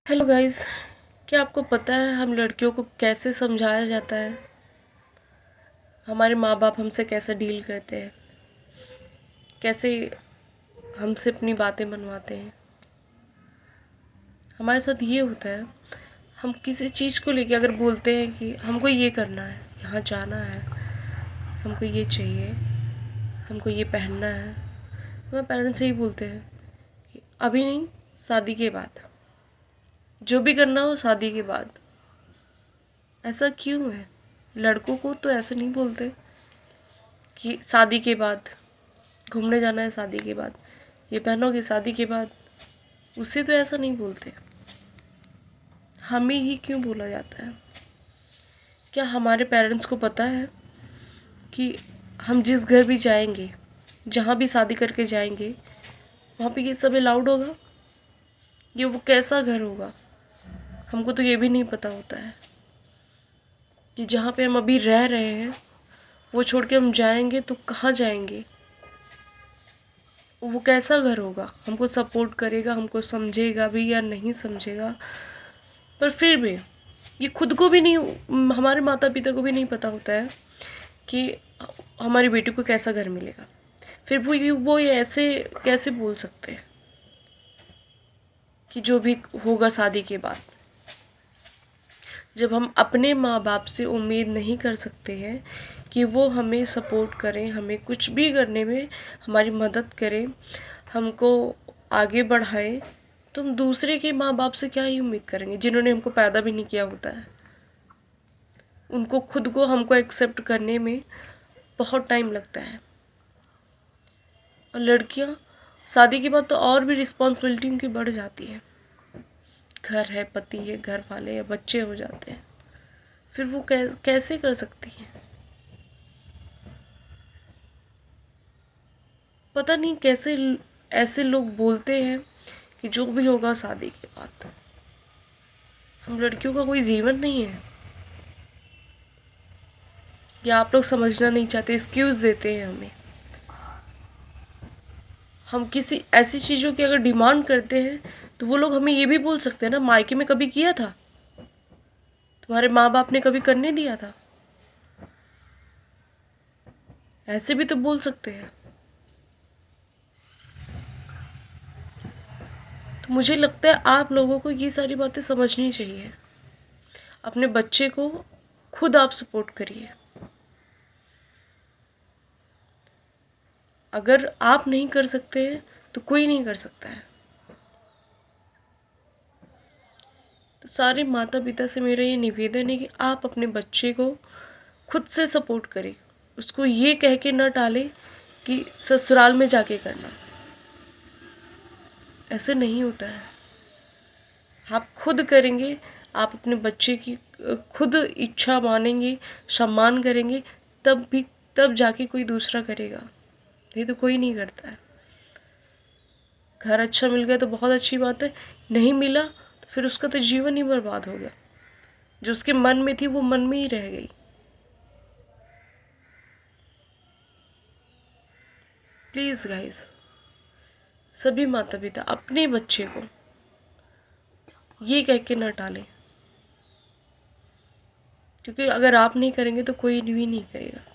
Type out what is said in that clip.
Hello guys. क्या आपको पता है हम लड़कियों को कैसे समझाया जाता है? हमारे माँ बाप हमसे कैसे डील करते हैं, कैसे हमसे अपनी बातें मनवाते हैं। हमारे साथ ये होता है, हम किसी चीज़ को लेके अगर बोलते हैं कि हमको ये करना है, यहाँ जाना है, हमको ये चाहिए, हमको ये पहनना है, हमारे पेरेंट्स यही बोलते हैं कि अभी नहीं, शादी के बाद, जो भी करना हो शादी के बाद। ऐसा क्यों है? लड़कों को तो ऐसे नहीं बोलते कि शादी के बाद घूमने जाना है, शादी के बाद ये पहनोगे, शादी के बाद। उसे तो ऐसा नहीं बोलते, हमें ही क्यों बोला जाता है? क्या हमारे पेरेंट्स को पता है कि हम जिस घर भी जाएंगे, जहाँ भी शादी करके जाएंगे, वहाँ पे ये सब अलाउड होगा? ये वो कैसा घर होगा? हमको तो ये भी नहीं पता होता है कि जहाँ पे हम अभी रह रहे हैं वो छोड़ के हम जाएंगे तो कहाँ जाएंगे, वो कैसा घर होगा, हमको सपोर्ट करेगा, हमको समझेगा भी या नहीं समझेगा। पर फिर भी ये खुद को भी नहीं, हमारे माता पिता को भी नहीं पता होता है कि हमारी बेटी को कैसा घर मिलेगा। फिर वो ये ऐसे कैसे बोल सकते हैं कि जो भी होगा शादी के बाद, जब हम अपने माँ बाप से उम्मीद नहीं कर सकते हैं कि वो हमें सपोर्ट करें, हमें कुछ भी करने में हमारी मदद करें, हमको आगे बढ़ाएं, तो हम दूसरे के माँ बाप से क्या ही उम्मीद करेंगे, जिन्होंने हमको पैदा भी नहीं किया होता है। उनको खुद को हमको एक्सेप्ट करने में बहुत टाइम लगता है। और लड़कियां शादी के बाद तो और भी रिस्पॉन्सिबिलिटी उनकी बढ़ जाती है। घर है, पति है, घर वाले हैं, बच्चे हो जाते हैं। फिर वो कैसे कर सकती हैं? पता नहीं कैसे ऐसे लोग बोलते हैं कि जो भी होगा शादी के बाद। हम लड़कियों का कोई जीवन नहीं है? या आप लोग समझना नहीं चाहते, एक्सक्यूज देते हैं हमें? हम किसी ऐसी चीज़ों की अगर डिमांड करते हैं तो वो लोग हमें ये भी बोल सकते हैं ना, मायके में कभी किया था? तुम्हारे माँ बाप ने कभी करने दिया था? ऐसे भी तो बोल सकते हैं। तो मुझे लगता है आप लोगों को ये सारी बातें समझनी चाहिए। अपने बच्चे को खुद आप सपोर्ट करिए। अगर आप नहीं कर सकते हैं तो कोई नहीं कर सकता है। तो सारे माता पिता से मेरा ये निवेदन है कि आप अपने बच्चे को खुद से सपोर्ट करें। उसको ये कह के न टालें कि ससुराल में जाके करना। ऐसे नहीं होता है। आप खुद करेंगे, आप अपने बच्चे की खुद इच्छा मानेंगे, सम्मान करेंगे, तब जाके कोई दूसरा करेगा। ये तो कोई नहीं करता है। घर अच्छा मिल गया तो बहुत अच्छी बात है, नहीं मिला तो फिर उसका तो जीवन ही बर्बाद हो गया। जो उसके मन में थी वो मन में ही रह गई। प्लीज़ गाइस, सभी माता पिता अपने बच्चे को ये कह के न टालें, क्योंकि अगर आप नहीं करेंगे तो कोई भी नहीं करेगा।